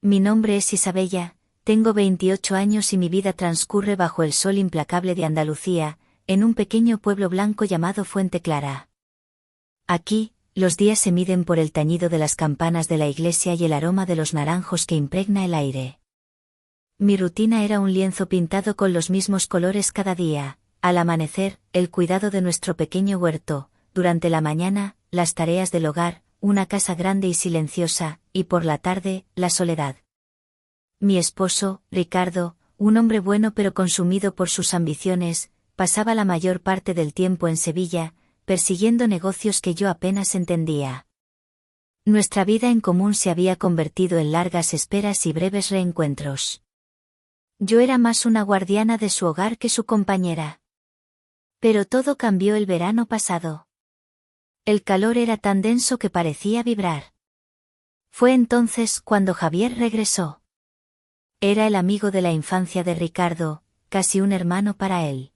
Mi nombre es Isabella, tengo 28 años y mi vida transcurre bajo el sol implacable de Andalucía, en un pequeño pueblo blanco llamado Fuente Clara. Aquí, los días se miden por el tañido de las campanas de la iglesia y el aroma de los naranjos que impregna el aire. Mi rutina era un lienzo pintado con los mismos colores cada día: al amanecer, el cuidado de nuestro pequeño huerto; durante la mañana, las tareas del hogar, una casa grande y silenciosa; y por la tarde, la soledad. Mi esposo, Ricardo, un hombre bueno pero consumido por sus ambiciones, pasaba la mayor parte del tiempo en Sevilla, persiguiendo negocios que yo apenas entendía. Nuestra vida en común se había convertido en largas esperas y breves reencuentros. Yo era más una guardiana de su hogar que su compañera. Pero todo cambió el verano pasado. El calor era tan denso que parecía vibrar. Fue entonces cuando Javier regresó. Era el amigo de la infancia de Ricardo, casi un hermano para él.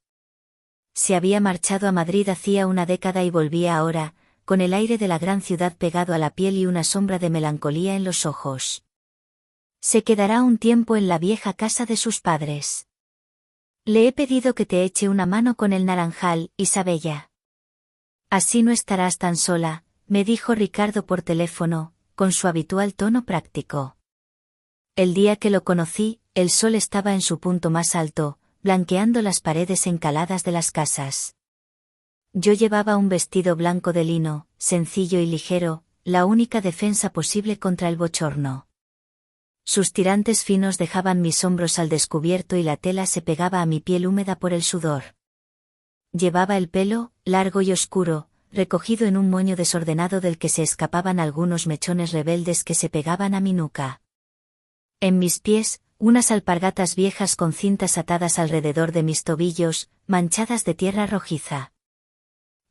Se había marchado a Madrid hacía una década y volvía ahora, con el aire de la gran ciudad pegado a la piel y una sombra de melancolía en los ojos. Se quedará un tiempo en la vieja casa de sus padres. Le he pedido que te eche una mano con el naranjal, Isabella. Así no estarás tan sola, me dijo Ricardo por teléfono, con su habitual tono práctico. El día que lo conocí, el sol estaba en su punto más alto, blanqueando las paredes encaladas de las casas. Yo llevaba un vestido blanco de lino, sencillo y ligero, la única defensa posible contra el bochorno. Sus tirantes finos dejaban mis hombros al descubierto y la tela se pegaba a mi piel húmeda por el sudor. Llevaba el pelo, largo y oscuro, recogido en un moño desordenado del que se escapaban algunos mechones rebeldes que se pegaban a mi nuca. En mis pies, unas alpargatas viejas con cintas atadas alrededor de mis tobillos, manchadas de tierra rojiza.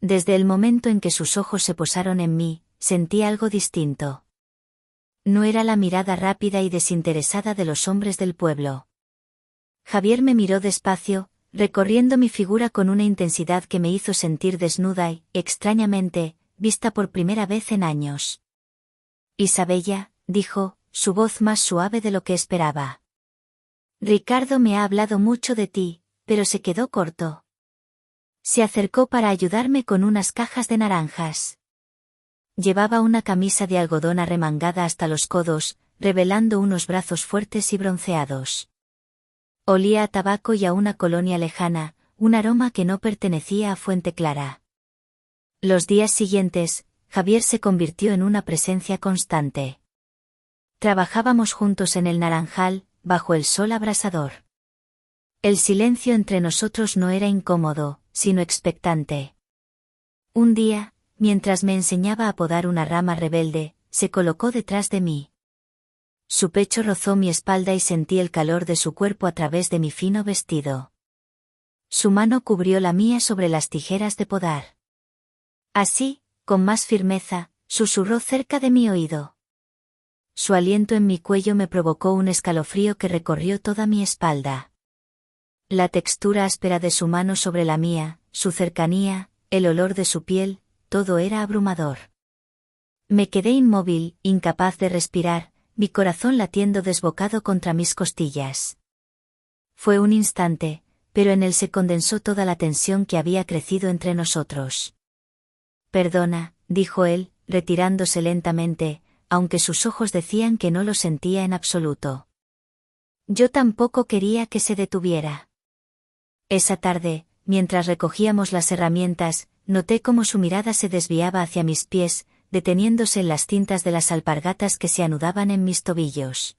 Desde el momento en que sus ojos se posaron en mí, sentí algo distinto. No era la mirada rápida y desinteresada de los hombres del pueblo. Javier me miró despacio, recorriendo mi figura con una intensidad que me hizo sentir desnuda y, extrañamente, vista por primera vez en años. Isabella, dijo, su voz más suave de lo que esperaba. Ricardo me ha hablado mucho de ti, pero se quedó corto. Se acercó para ayudarme con unas cajas de naranjas. Llevaba una camisa de algodón arremangada hasta los codos, revelando unos brazos fuertes y bronceados. Olía a tabaco y a una colonia lejana, un aroma que no pertenecía a Fuente Clara. Los días siguientes, Javier se convirtió en una presencia constante. Trabajábamos juntos en el naranjal, bajo el sol abrasador. El silencio entre nosotros no era incómodo, sino expectante. Un día, mientras me enseñaba a podar una rama rebelde, se colocó detrás de mí. Su pecho rozó mi espalda y sentí el calor de su cuerpo a través de mi fino vestido. Su mano cubrió la mía sobre las tijeras de podar. Así, con más firmeza, susurró cerca de mi oído. Su aliento en mi cuello me provocó un escalofrío que recorrió toda mi espalda. La textura áspera de su mano sobre la mía, su cercanía, el olor de su piel, todo era abrumador. Me quedé inmóvil, incapaz de respirar, mi corazón latiendo desbocado contra mis costillas. Fue un instante, pero en él se condensó toda la tensión que había crecido entre nosotros. Perdona, dijo él, retirándose lentamente, aunque sus ojos decían que no lo sentía en absoluto. Yo tampoco quería que se detuviera. Esa tarde, mientras recogíamos las herramientas, noté cómo su mirada se desviaba hacia mis pies, deteniéndose en las cintas de las alpargatas que se anudaban en mis tobillos.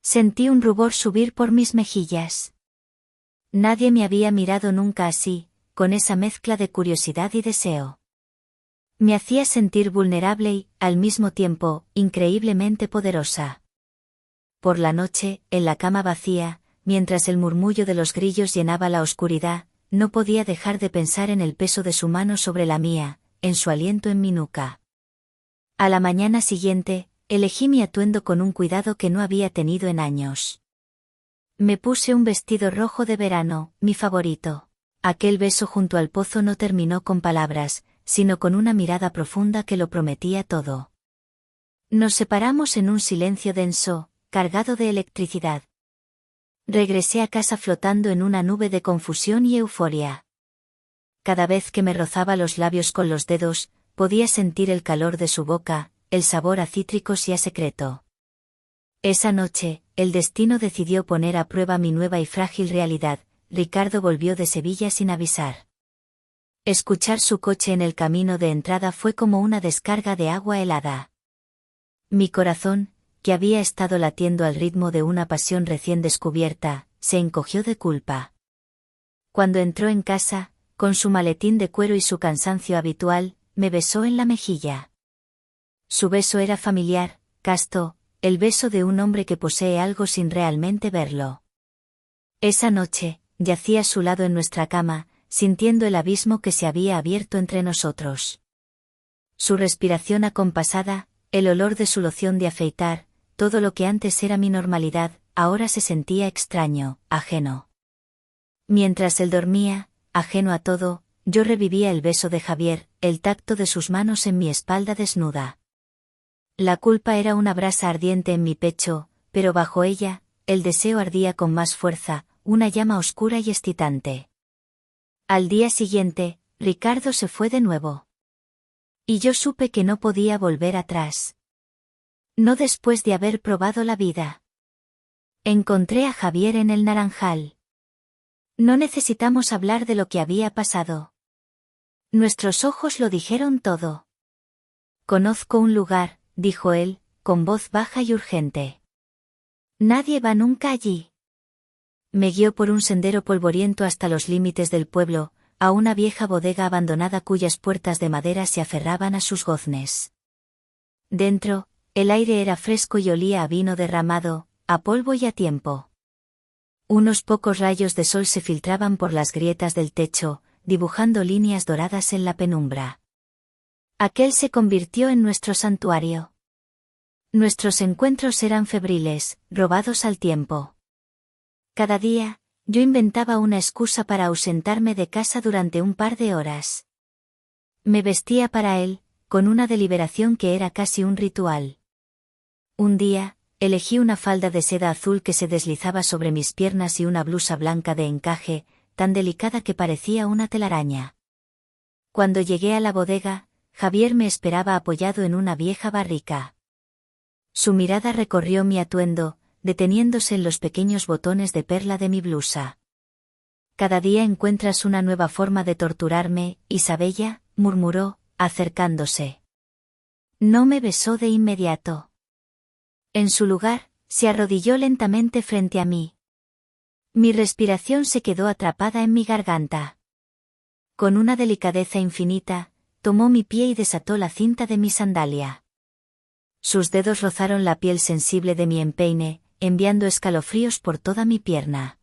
Sentí un rubor subir por mis mejillas. Nadie me había mirado nunca así, con esa mezcla de curiosidad y deseo. Me hacía sentir vulnerable y, al mismo tiempo, increíblemente poderosa. Por la noche, en la cama vacía, mientras el murmullo de los grillos llenaba la oscuridad, no podía dejar de pensar en el peso de su mano sobre la mía, en su aliento en mi nuca. A la mañana siguiente, elegí mi atuendo con un cuidado que no había tenido en años. Me puse un vestido rojo de verano, mi favorito. Aquel beso junto al pozo no terminó con palabras, sino con una mirada profunda que lo prometía todo. Nos separamos en un silencio denso, cargado de electricidad. Regresé a casa flotando en una nube de confusión y euforia. Cada vez que me rozaba los labios con los dedos, podía sentir el calor de su boca, el sabor a cítricos y a secreto. Esa noche, el destino decidió poner a prueba mi nueva y frágil realidad. Ricardo volvió de Sevilla sin avisar. Escuchar su coche en el camino de entrada fue como una descarga de agua helada. Mi corazón, que había estado latiendo al ritmo de una pasión recién descubierta, se encogió de culpa. Cuando entró en casa, con su maletín de cuero y su cansancio habitual, me besó en la mejilla. Su beso era familiar, casto, el beso de un hombre que posee algo sin realmente verlo. Esa noche, yací a su lado en nuestra cama, sintiendo el abismo que se había abierto entre nosotros. Su respiración acompasada, el olor de su loción de afeitar, todo lo que antes era mi normalidad, ahora se sentía extraño, ajeno. Mientras él dormía, ajeno a todo, yo revivía el beso de Javier, el tacto de sus manos en mi espalda desnuda. La culpa era una brasa ardiente en mi pecho, pero bajo ella, el deseo ardía con más fuerza, una llama oscura y excitante. Al día siguiente, Ricardo se fue de nuevo. Y yo supe que no podía volver atrás. No después de haber probado la vida. Encontré a Javier en el Naranjal. No necesitamos hablar de lo que había pasado. Nuestros ojos lo dijeron todo. Conozco un lugar, dijo él, con voz baja y urgente. Nadie va nunca allí. Me guió por un sendero polvoriento hasta los límites del pueblo, a una vieja bodega abandonada cuyas puertas de madera se aferraban a sus goznes. Dentro, el aire era fresco y olía a vino derramado, a polvo y a tiempo. Unos pocos rayos de sol se filtraban por las grietas del techo, dibujando líneas doradas en la penumbra. Aquel se convirtió en nuestro santuario. Nuestros encuentros eran febriles, robados al tiempo. Cada día, yo inventaba una excusa para ausentarme de casa durante un par de horas. Me vestía para él, con una deliberación que era casi un ritual. Un día, elegí una falda de seda azul que se deslizaba sobre mis piernas y una blusa blanca de encaje, tan delicada que parecía una telaraña. Cuando llegué a la bodega, Javier me esperaba apoyado en una vieja barrica. Su mirada recorrió mi atuendo, deteniéndose en los pequeños botones de perla de mi blusa. Cada día encuentras una nueva forma de torturarme, Isabella, murmuró, acercándose. No me besó de inmediato. En su lugar, se arrodilló lentamente frente a mí. Mi respiración se quedó atrapada en mi garganta. Con una delicadeza infinita, tomó mi pie y desató la cinta de mi sandalia. Sus dedos rozaron la piel sensible de mi empeine, enviando escalofríos por toda mi pierna.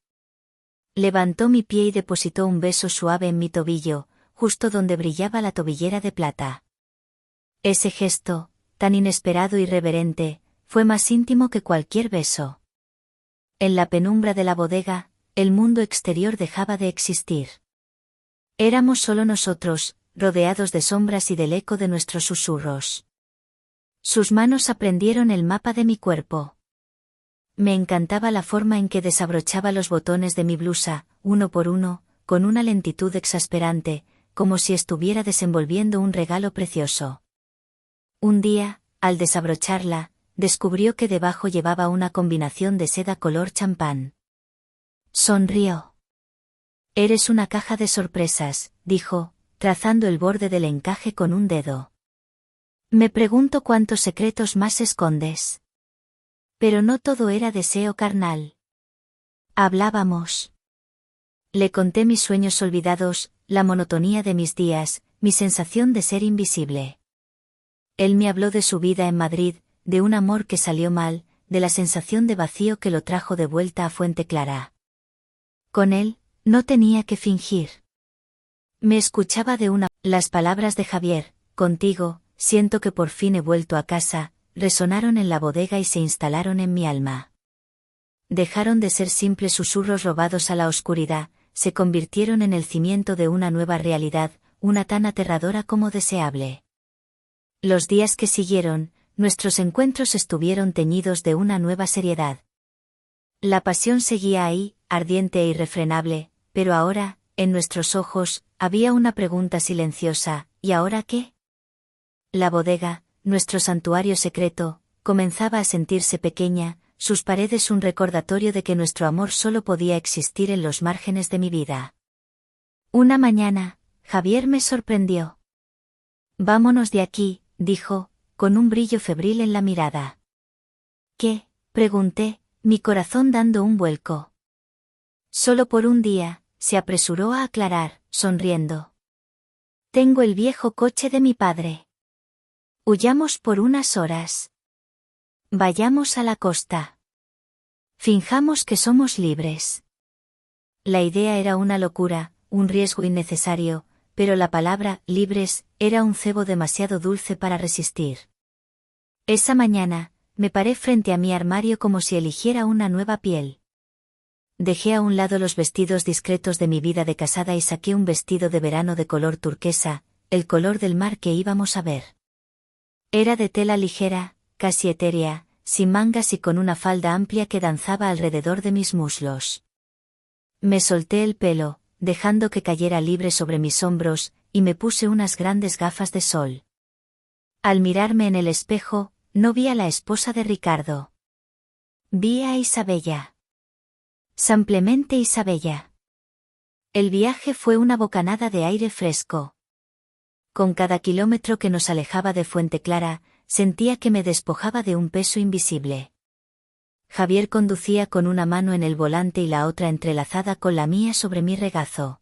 Levantó mi pie y depositó un beso suave en mi tobillo, justo donde brillaba la tobillera de plata. Ese gesto, tan inesperado y reverente, fue más íntimo que cualquier beso. En la penumbra de la bodega, el mundo exterior dejaba de existir. Éramos solo nosotros, rodeados de sombras y del eco de nuestros susurros. Sus manos aprendieron el mapa de mi cuerpo. Me encantaba la forma en que desabrochaba los botones de mi blusa, uno por uno, con una lentitud exasperante, como si estuviera desenvolviendo un regalo precioso. Un día, al desabrocharla, descubrió que debajo llevaba una combinación de seda color champán. Sonrió. Eres una caja de sorpresas, dijo, trazando el borde del encaje con un dedo. Me pregunto cuántos secretos más escondes. Pero no todo era deseo carnal. Hablábamos. Le conté mis sueños olvidados, la monotonía de mis días, mi sensación de ser invisible. Él me habló de su vida en Madrid, de un amor que salió mal, de la sensación de vacío que lo trajo de vuelta a Fuente Clara. Con él, no tenía que fingir. Me escuchaba de una. Las palabras de Javier, contigo, siento que por fin he vuelto a casa, resonaron en la bodega y se instalaron en mi alma. Dejaron de ser simples susurros robados a la oscuridad, se convirtieron en el cimiento de una nueva realidad, una tan aterradora como deseable. Los días que siguieron, nuestros encuentros estuvieron teñidos de una nueva seriedad. La pasión seguía ahí, ardiente e irrefrenable, pero ahora, en nuestros ojos, había una pregunta silenciosa: ¿y ahora qué? La bodega, nuestro santuario secreto, comenzaba a sentirse pequeña, sus paredes un recordatorio de que nuestro amor solo podía existir en los márgenes de mi vida. Una mañana, Javier me sorprendió. «Vámonos de aquí», dijo, con un brillo febril en la mirada. «¿Qué?», pregunté, mi corazón dando un vuelco. «Solo por un día», se apresuró a aclarar, sonriendo. «Tengo el viejo coche de mi padre. Huyamos por unas horas. Vayamos a la costa. Finjamos que somos libres». La idea era una locura, un riesgo innecesario, pero la palabra «libres» era un cebo demasiado dulce para resistir. Esa mañana, me paré frente a mi armario como si eligiera una nueva piel. Dejé a un lado los vestidos discretos de mi vida de casada y saqué un vestido de verano de color turquesa, el color del mar que íbamos a ver. Era de tela ligera, casi etérea, sin mangas y con una falda amplia que danzaba alrededor de mis muslos. Me solté el pelo, dejando que cayera libre sobre mis hombros, y me puse unas grandes gafas de sol. Al mirarme en el espejo, no vi a la esposa de Ricardo. Vi a Isabella. Simplemente Isabella. El viaje fue una bocanada de aire fresco. Con cada kilómetro que nos alejaba de Fuente Clara, sentía que me despojaba de un peso invisible. Javier conducía con una mano en el volante y la otra entrelazada con la mía sobre mi regazo.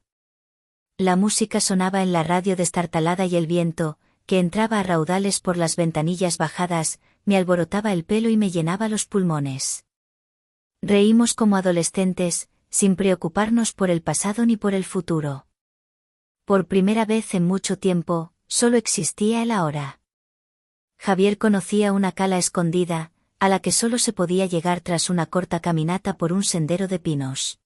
La música sonaba en la radio destartalada y el viento, que entraba a raudales por las ventanillas bajadas, me alborotaba el pelo y me llenaba los pulmones. Reímos como adolescentes, sin preocuparnos por el pasado ni por el futuro. Por primera vez en mucho tiempo, solo existía el ahora. Javier conocía una cala escondida, a la que solo se podía llegar tras una corta caminata por un sendero de pinos.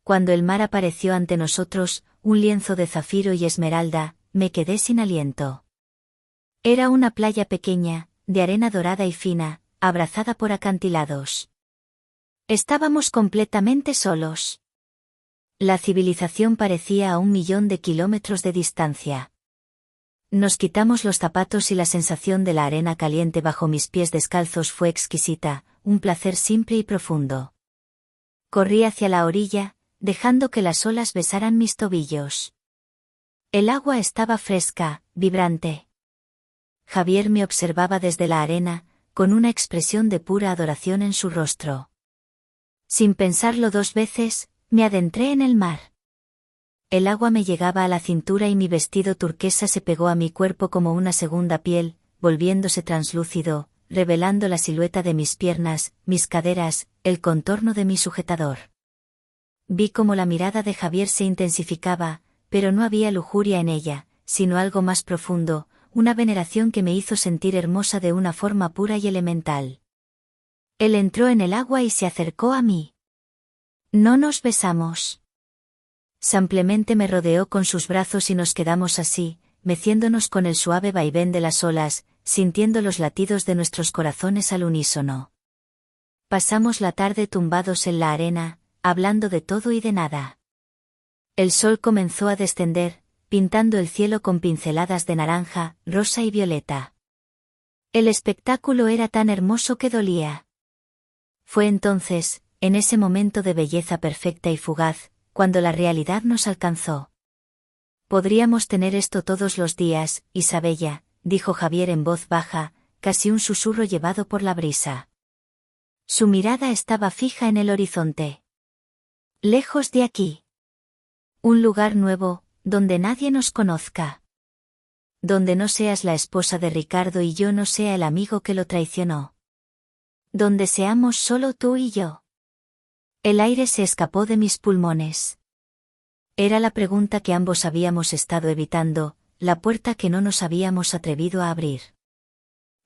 Cuando el mar apareció ante nosotros, un lienzo de zafiro y esmeralda, me quedé sin aliento. Era una playa pequeña, de arena dorada y fina, abrazada por acantilados. Estábamos completamente solos. La civilización parecía a 1.000.000 de kilómetros de distancia. Nos quitamos los zapatos y la sensación de la arena caliente bajo mis pies descalzos fue exquisita, un placer simple y profundo. Corrí hacia la orilla, dejando que las olas besaran mis tobillos. El agua estaba fresca, vibrante. Javier me observaba desde la arena, con una expresión de pura adoración en su rostro. Sin pensarlo dos veces, me adentré en el mar. El agua me llegaba a la cintura y mi vestido turquesa se pegó a mi cuerpo como una segunda piel, volviéndose translúcido, revelando la silueta de mis piernas, mis caderas, el contorno de mi sujetador. Vi cómo la mirada de Javier se intensificaba, pero no había lujuria en ella, sino algo más profundo, una veneración que me hizo sentir hermosa de una forma pura y elemental. Él entró en el agua y se acercó a mí. No nos besamos. Simplemente me rodeó con sus brazos y nos quedamos así, meciéndonos con el suave vaivén de las olas, sintiendo los latidos de nuestros corazones al unísono. Pasamos la tarde tumbados en la arena, hablando de todo y de nada. El sol comenzó a descender, pintando el cielo con pinceladas de naranja, rosa y violeta. El espectáculo era tan hermoso que dolía. Fue entonces, en ese momento de belleza perfecta y fugaz, cuando la realidad nos alcanzó. Podríamos tener esto todos los días, Isabella, dijo Javier en voz baja, casi un susurro llevado por la brisa. Su mirada estaba fija en el horizonte. Lejos de aquí. Un lugar nuevo, donde nadie nos conozca. Donde no seas la esposa de Ricardo y yo no sea el amigo que lo traicionó. Donde seamos solo tú y yo. El aire se escapó de mis pulmones. Era la pregunta que ambos habíamos estado evitando, la puerta que no nos habíamos atrevido a abrir.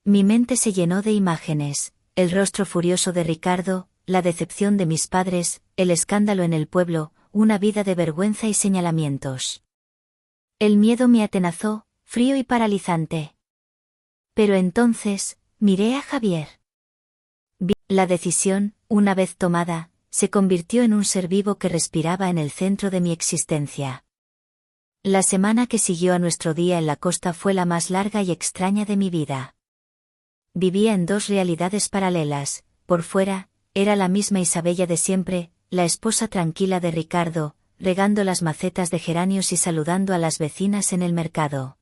Mi mente se llenó de imágenes, el rostro furioso de Ricardo, la decepción de mis padres, el escándalo en el pueblo, una vida de vergüenza y señalamientos. El miedo me atenazó, frío y paralizante. Pero entonces, Miré a Javier. La decisión, una vez tomada, se convirtió en un ser vivo que respiraba en el centro de mi existencia. La semana que siguió a nuestro día en la costa fue la más larga y extraña de mi vida. Vivía en dos realidades paralelas. Por fuera, era la misma Isabella de siempre, la esposa tranquila de Ricardo, regando las macetas de geranios y saludando a las vecinas en el mercado.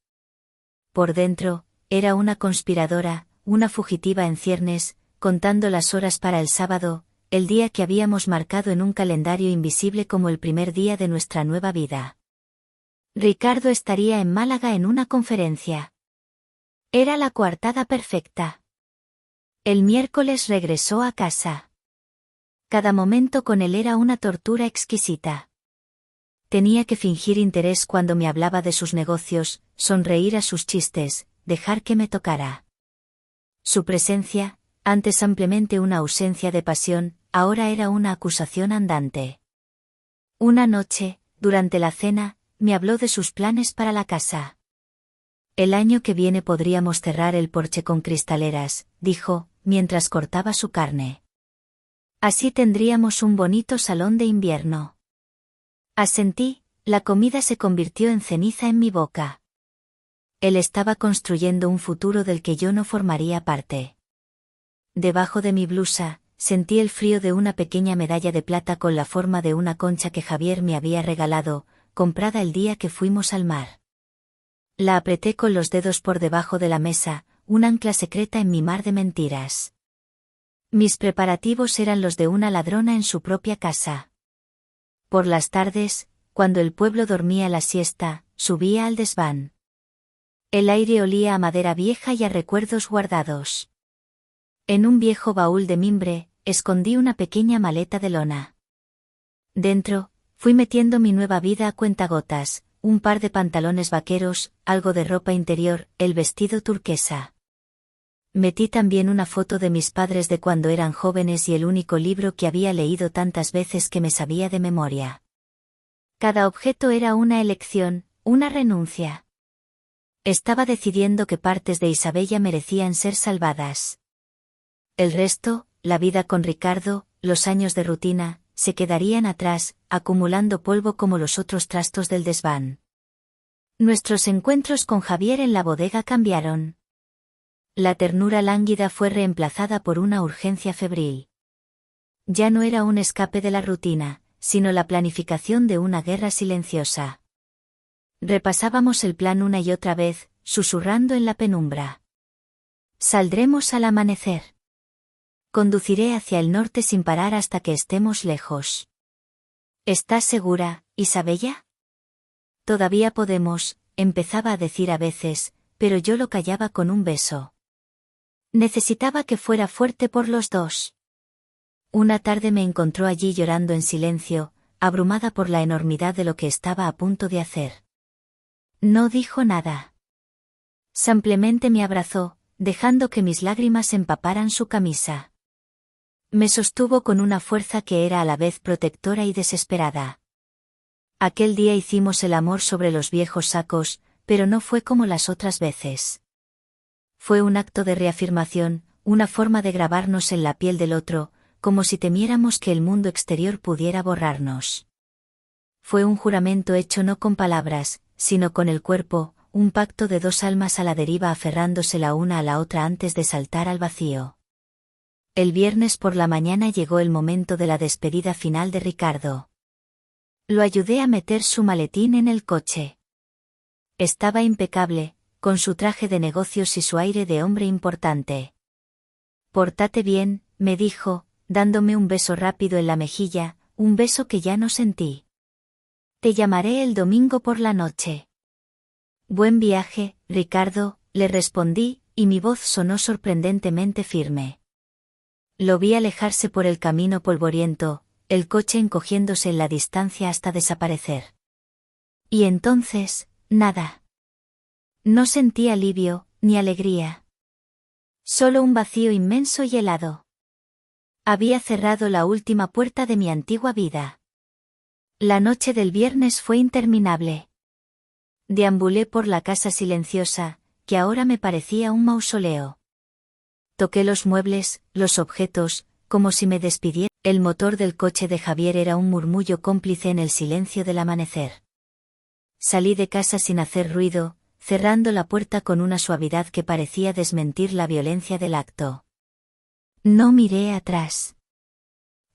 Por dentro, era una conspiradora, una fugitiva en ciernes, contando las horas para el sábado, el día que habíamos marcado en un calendario invisible como el primer día de nuestra nueva vida. Ricardo estaría en Málaga en una conferencia. Era la coartada perfecta. El miércoles regresó a casa. Cada momento con él era una tortura exquisita. Tenía que fingir interés cuando me hablaba de sus negocios, sonreír a sus chistes, dejar que me tocara. Su presencia, antes ampliamente una ausencia de pasión, ahora era una acusación andante. Una noche, durante la cena, me habló de sus planes para la casa. El año que viene podríamos cerrar el porche con cristaleras, dijo, mientras cortaba su carne. Así tendríamos un bonito salón de invierno. Asentí, la comida se convirtió en ceniza en mi boca. Él estaba construyendo un futuro del que yo no formaría parte. Debajo de mi blusa, sentí el frío de una pequeña medalla de plata con la forma de una concha que Javier me había regalado, comprada el día que fuimos al mar. La apreté con los dedos por debajo de la mesa, un ancla secreta en mi mar de mentiras. Mis preparativos eran los de una ladrona en su propia casa. Por las tardes, cuando el pueblo dormía la siesta, subía al desván. El aire olía a madera vieja y a recuerdos guardados. En un viejo baúl de mimbre, escondí una pequeña maleta de lona. Dentro, fui metiendo mi nueva vida a cuentagotas, un par de pantalones vaqueros, algo de ropa interior, el vestido turquesa. Metí también una foto de mis padres de cuando eran jóvenes y el único libro que había leído tantas veces que me sabía de memoria. Cada objeto era una elección, una renuncia. Estaba decidiendo qué partes de Isabella merecían ser salvadas. El resto, la vida con Ricardo, los años de rutina, se quedarían atrás, acumulando polvo como los otros trastos del desván. Nuestros encuentros con Javier en la bodega cambiaron. La ternura lánguida fue reemplazada por una urgencia febril. Ya no era un escape de la rutina, sino la planificación de una guerra silenciosa. Repasábamos el plan una y otra vez, susurrando en la penumbra. Saldremos al amanecer. Conduciré hacia el norte sin parar hasta que estemos lejos. ¿Estás segura, Isabella? Todavía podemos, empezaba a decir a veces, pero yo lo callaba con un beso. Necesitaba que fuera fuerte por los dos. Una tarde me encontró allí llorando en silencio, abrumada por la enormidad de lo que estaba a punto de hacer. No dijo nada. Simplemente me abrazó, dejando que mis lágrimas empaparan su camisa. Me sostuvo con una fuerza que era a la vez protectora y desesperada. Aquel día hicimos el amor sobre los viejos sacos, pero no fue como las otras veces. Fue un acto de reafirmación, una forma de grabarnos en la piel del otro, como si temiéramos que el mundo exterior pudiera borrarnos. Fue un juramento hecho no con palabras, sino con el cuerpo, un pacto de dos almas a la deriva aferrándose la una a la otra antes de saltar al vacío. El viernes por la mañana llegó el momento de la despedida final de Ricardo. Lo ayudé a meter su maletín en el coche. Estaba impecable, con su traje de negocios y su aire de hombre importante. Pórtate bien, me dijo, dándome un beso rápido en la mejilla, un beso que ya no sentí. Te llamaré el domingo por la noche. Buen viaje, Ricardo, le respondí, y mi voz sonó sorprendentemente firme. Lo vi alejarse por el camino polvoriento, el coche encogiéndose en la distancia hasta desaparecer. Y entonces, nada. No sentí alivio, ni alegría. Solo un vacío inmenso y helado. Había cerrado la última puerta de mi antigua vida. La noche del viernes fue interminable. Deambulé por la casa silenciosa, que ahora me parecía un mausoleo. Toqué los muebles, los objetos, como si me despidiera. El motor del coche de Javier era un murmullo cómplice en el silencio del amanecer. Salí de casa sin hacer ruido, cerrando la puerta con una suavidad que parecía desmentir la violencia del acto. No miré atrás.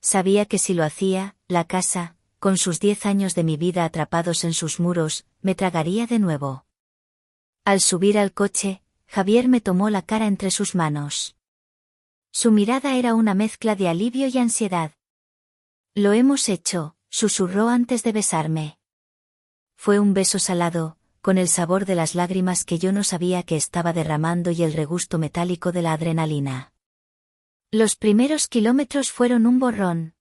Sabía que si lo hacía, la casa, con sus 10 años de mi vida atrapados en sus muros, me tragaría de nuevo. Al subir al coche, Javier me tomó la cara entre sus manos. Su mirada era una mezcla de alivio y ansiedad. Lo hemos hecho, susurró antes de besarme. Fue un beso salado, con el sabor de las lágrimas que yo no sabía que estaba derramando y el regusto metálico de la adrenalina. Los primeros kilómetros fueron un borrón.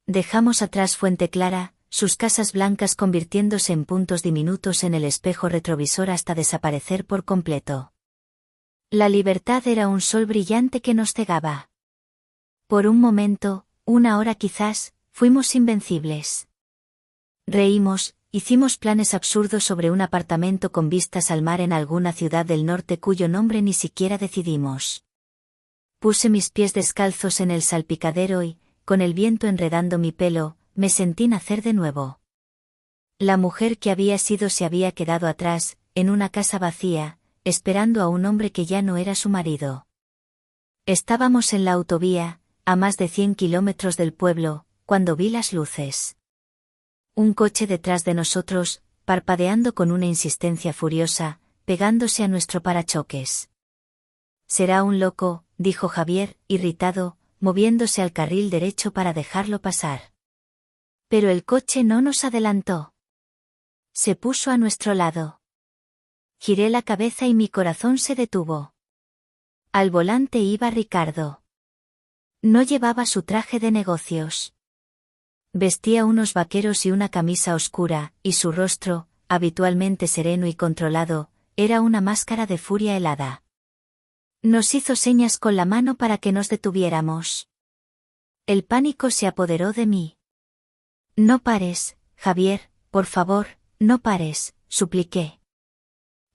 Dejamos atrás Fuente Clara, sus casas blancas convirtiéndose en puntos diminutos en el espejo retrovisor hasta desaparecer por completo. La libertad era un sol brillante que nos cegaba. Por un momento, una hora quizás, fuimos invencibles. Reímos, hicimos planes absurdos sobre un apartamento con vistas al mar en alguna ciudad del norte cuyo nombre ni siquiera decidimos. Puse mis pies descalzos en el salpicadero y, con el viento enredando mi pelo, me sentí nacer de nuevo. La mujer que había sido se había quedado atrás, en una casa vacía, esperando a un hombre que ya no era su marido. Estábamos en la autovía, a más de 100 kilómetros del pueblo, cuando vi las luces. Un coche detrás de nosotros, parpadeando con una insistencia furiosa, pegándose a nuestro parachoques. Será un loco, dijo Javier, irritado, moviéndose al carril derecho para dejarlo pasar. Pero el coche no nos adelantó. Se puso a nuestro lado. Giré la cabeza y mi corazón se detuvo. Al volante iba Ricardo. No llevaba su traje de negocios. Vestía unos vaqueros y una camisa oscura, y su rostro, habitualmente sereno y controlado, era una máscara de furia helada. Nos hizo señas con la mano para que nos detuviéramos. El pánico se apoderó de mí. No pares, Javier, por favor, no pares, supliqué.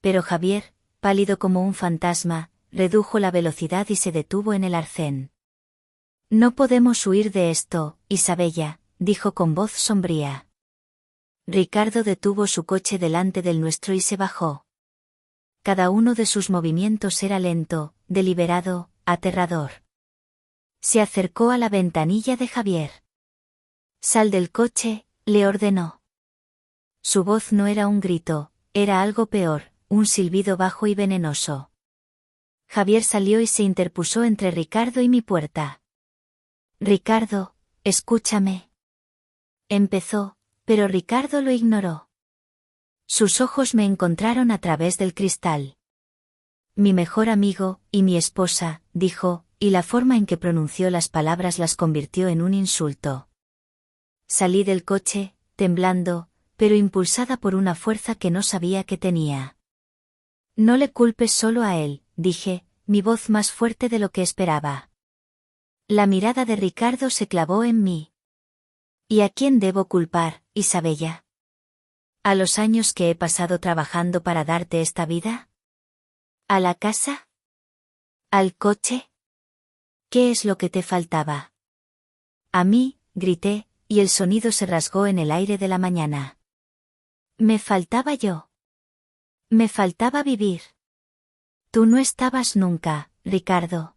Pero Javier, pálido como un fantasma, redujo la velocidad y se detuvo en el arcén. No podemos huir de esto, Isabella, dijo con voz sombría. Ricardo detuvo su coche delante del nuestro y se bajó. Cada uno de sus movimientos era lento, deliberado, aterrador. Se acercó a la ventanilla de Javier. Sal del coche, le ordenó. Su voz no era un grito, era algo peor, un silbido bajo y venenoso. Javier salió y se interpuso entre Ricardo y mi puerta. Ricardo, escúchame. Empezó, pero Ricardo lo ignoró. Sus ojos me encontraron a través del cristal. Mi mejor amigo, y mi esposa, dijo, y la forma en que pronunció las palabras las convirtió en un insulto. Salí del coche, temblando, pero impulsada por una fuerza que no sabía que tenía. No le culpes solo a él, dije, mi voz más fuerte de lo que esperaba. La mirada de Ricardo se clavó en mí. ¿Y a quién debo culpar, Isabella? ¿A los años que he pasado trabajando para darte esta vida? ¿A la casa? ¿Al coche? ¿Qué es lo que te faltaba? A mí, grité, y el sonido se rasgó en el aire de la mañana. Me faltaba yo. Me faltaba vivir. Tú no estabas nunca, Ricardo.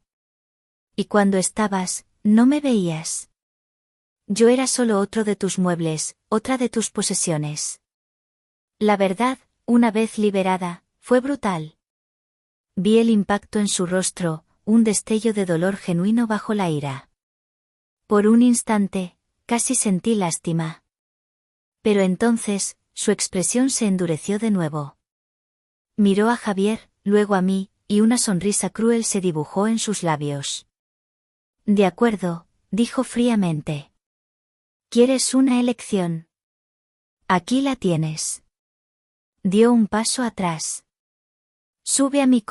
Y cuando estabas, no me veías. Yo era solo otro de tus muebles, otra de tus posesiones. La verdad, una vez liberada, fue brutal. Vi el impacto en su rostro, un destello de dolor genuino bajo la ira. Por un instante, casi sentí lástima. Pero entonces, su expresión se endureció de nuevo. Miró a Javier, luego a mí, y una sonrisa cruel se dibujó en sus labios. De acuerdo, dijo fríamente. ¿Quieres una elección? Aquí la tienes. Dio un paso atrás. Sube a mi coche.